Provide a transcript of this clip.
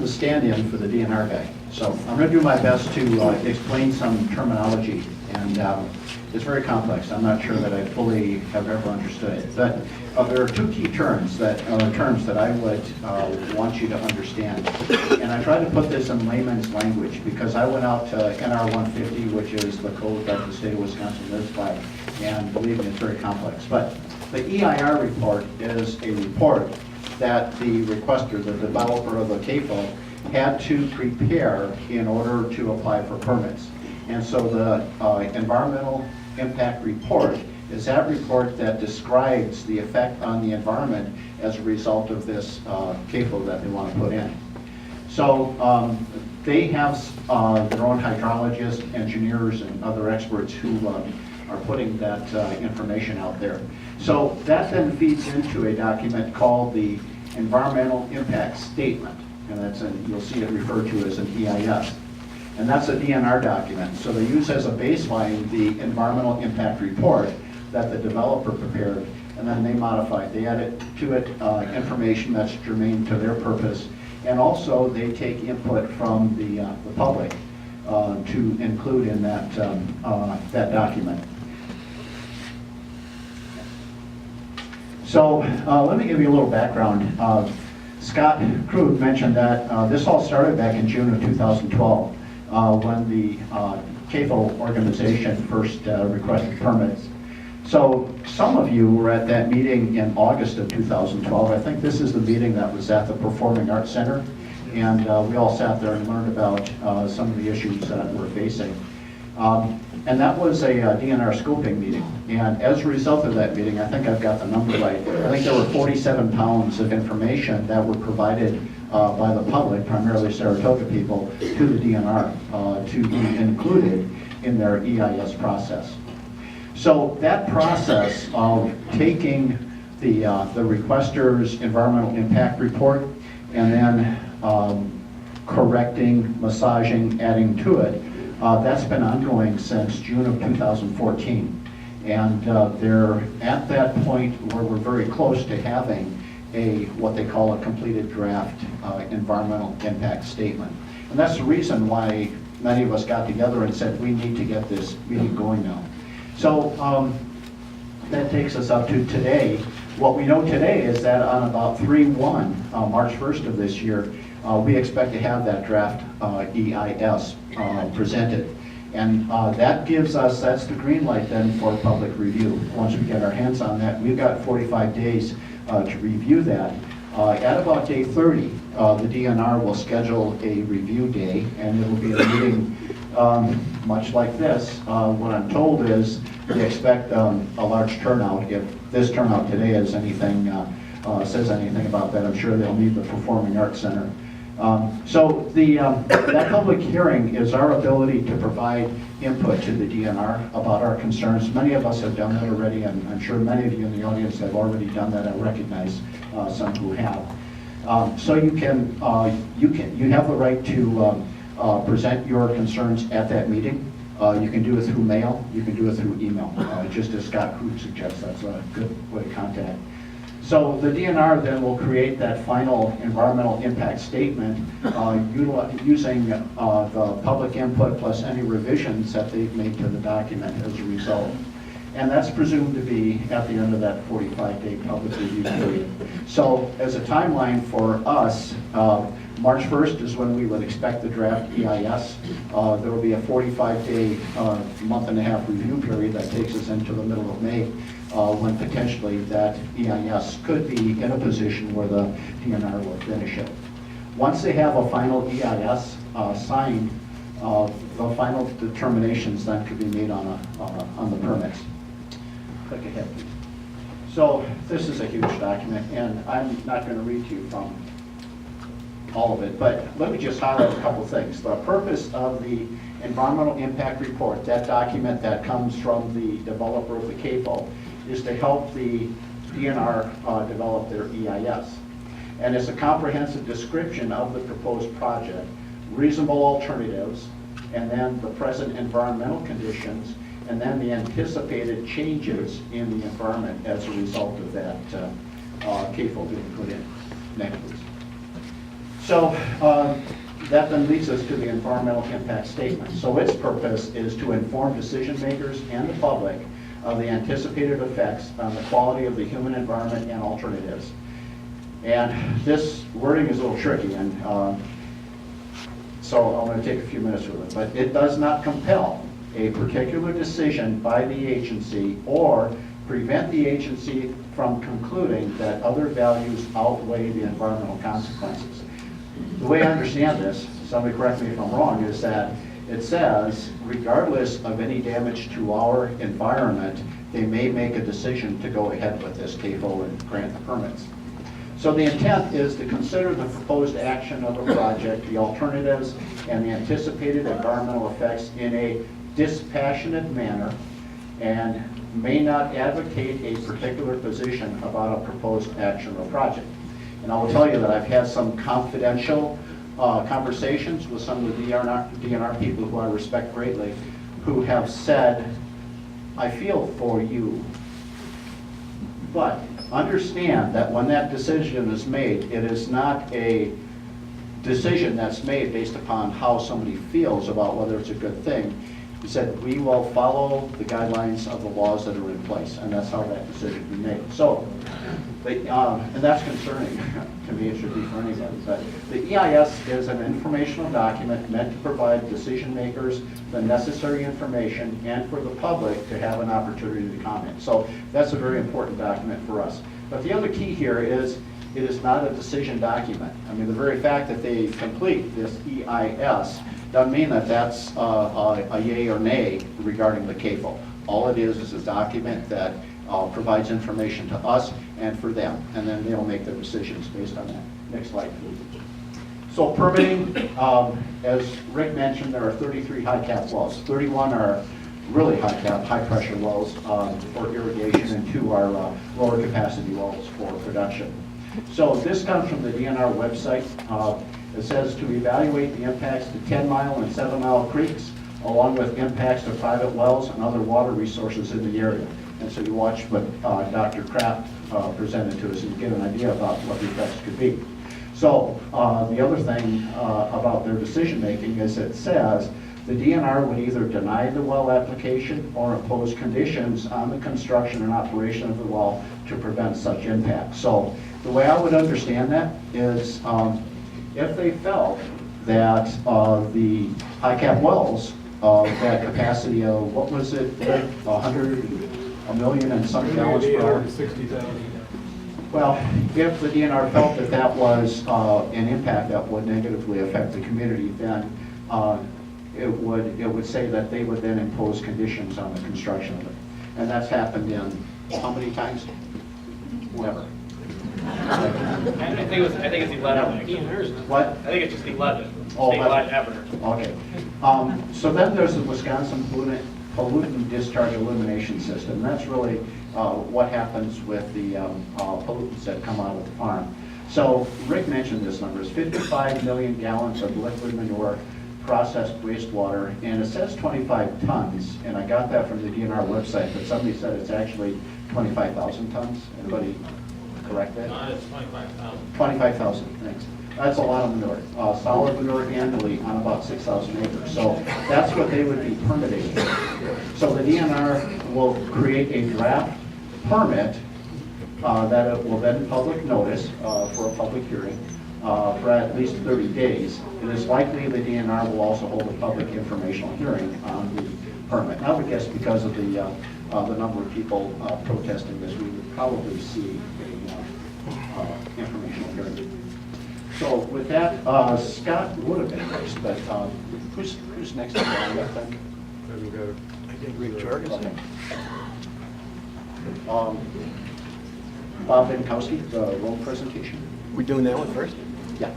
the stand-in for the DNR guy. So I'm going to do my best to explain some terminology, and it's very complex. I'm not sure that I fully have ever understood it. But there are two key terms that I would want you to understand. And I tried to put this in layman's language because I went out to NR 150, which is the code that the state of Wisconsin lives by, and believe me, it's very complex. But the EIR report is a report that the requester, the developer of the CAFO, had to prepare in order to apply for permits. And so the environmental impact report is that report that describes the effect on the environment as a result of this CAFO that they want to put in. So they have their own hydrologists, engineers, and other experts who are putting that information out there. So that then feeds into a document called the Environmental Impact Statement, and you'll see it referred to as an EIS. And that's a DNR document. So they use as a baseline the Environmental Impact Report that the developer prepared, and then they modify it. They add to it information that's germane to their purpose, and also they take input from the public to include in that document. So let me give you a little background. Scott Krug mentioned that this all started back in June of 2012 when the CAFO organization first requested permits. So some of you were at that meeting in August of 2012. I think this is the meeting that was at the Performing Arts Center, and we all sat there and learned about some of the issues that we're facing. And that was a DNR scoping meeting. And as a result of that meeting, I think I've got the number right, I think there were 47 pounds of information that were provided by the public, primarily Saratoga people, to the DNR to be included in their EIS process. So that process of taking the requester's environmental impact report and then correcting, massaging, adding to it, that's been ongoing since June of 2014. And they're at that point where we're very close to having what they call a completed draft environmental impact statement. And that's the reason why many of us got together and said we need to get this meeting going now. So that takes us up to today. What we know today is that on about 3/1, March 1st of this year, we expect to have that draft EIS presented. And that's the green light then for public review. Once we get our hands on that, we've got 45 days to review that. At about day 30, the DNR will schedule a review day, and it will be a meeting much like this. What I'm told is they expect a large turnout. If this turnout today is anything, says anything about that, I'm sure they'll need the Performing Arts Center. So that public hearing is our ability to provide input to the DNR about our concerns. Many of us have done that already, and I'm sure many of you in the audience have already done that. I recognize some who have. So you have the right to present your concerns at that meeting. You can do it through mail. You can do it through email. Just as Scott Krug suggests, that's a good way to contact. So the DNR then will create that final environmental impact statement using the public input plus any revisions that they've made to the document as a result. And that's presumed to be at the end of that 45-day public review period. So as a timeline for us, March 1st is when we would expect the draft EIS. There will be a 45-day, month-and-a-half review period that takes us into the middle of May, when potentially that EIS could be in a position where the DNR will finish it. Once they have a final EIS signed, the final determinations then could be made on the permits. Click ahead, please. So this is a huge document, and I'm not going to read to you from all of it, but let me just highlight a couple things. The purpose of the environmental impact report, that document that comes from the developer of the CAFO, is to help the DNR develop their EIS. And it's a comprehensive description of the proposed project, reasonable alternatives, and then the present environmental conditions, and then the anticipated changes in the environment as a result of that CAFO being put in. Next, please. So that then leads us to the environmental impact statement. So its purpose is to inform decision makers and the public of the anticipated effects on the quality of the human environment and alternatives. And this wording is a little tricky, and so I'm going to take a few minutes with it. But it does not compel a particular decision by the agency or prevent the agency from concluding that other values outweigh the environmental consequences. The way I understand this, somebody correct me if I'm wrong, is that it says, regardless of any damage to our environment, they may make a decision to go ahead with this CAFO and grant the permits. So the intent is to consider the proposed action of a project, the alternatives, and the anticipated environmental effects in a dispassionate manner, and may not advocate a particular position about a proposed action or project. And I will tell you that I've had some confidential conversations with some of the DNR people who I respect greatly, who have said, I feel for you, but understand that when that decision is made, it is not a decision that's made based upon how somebody feels about whether it's a good thing. He said, we will follow the guidelines of the laws that are in place, and that's how that decision will be made. So, and that's concerning to me, it should be for anybody, but the EIS is an informational document meant to provide decision makers the necessary information and for the public to have an opportunity to comment. So that's a very important document for us. But the other key here is it is not a decision document. I mean, the very fact that they complete this EIS doesn't mean that that's a yay or nay regarding the CAFO. All it is a document that provides information to us and for them, and then they'll make their decisions based on that. Next slide, please. So permitting, as Rick mentioned, there are 33 high-cap wells. 31 are really high-cap, high-pressure wells for irrigation, and 2 are lower capacity wells for production. So this comes from the DNR website. It says to evaluate the impacts to 10-mile and 7-mile creeks, along with impacts to private wells and other water resources in the area. And so you watch what Dr. Kraft presented to us and get an idea about what the effects could be. So the other thing about their decision making is it says the DNR would either deny the well application or impose conditions on the construction and operation of the well to prevent such impact. So the way I would understand that is if they felt that the high-cap wells that capacity of, what was it, 1 million and some gallons per hour? 60,000. Well, if the DNR felt that that was an impact that would negatively affect the community, then it would say that they would then impose conditions on the construction of it. And that's happened in how many times? Whatever. I think it's 11. What? I think it's just 11. Oh, Statewide ever. Okay. So then there's the Wisconsin pollutant discharge elimination system. That's really what happens with the pollutants that come out of the farm. So Rick mentioned this number is 55 million gallons of liquid manure, processed wastewater, and it says 25 tons, and I got that from the DNR website, but somebody said it's actually 25,000 tons. Anybody correct that? No, it's 25,000. 25,000, thanks. That's a lot of manure, solid manure annually on about 6,000 acres. So that's what they would be permitting. So the DNR will create a draft permit that it will then public notice for a public hearing for at least 30 days. It is likely the DNR will also hold a public informational hearing on the permit. I would guess because of the number of people protesting this, we would probably see a informational hearing. So with that, Scott would have been next, but who's next on that thing? I think Rick Jarvis. Okay. Bob Benkowski, the roll presentation. We doing that one first? Yeah.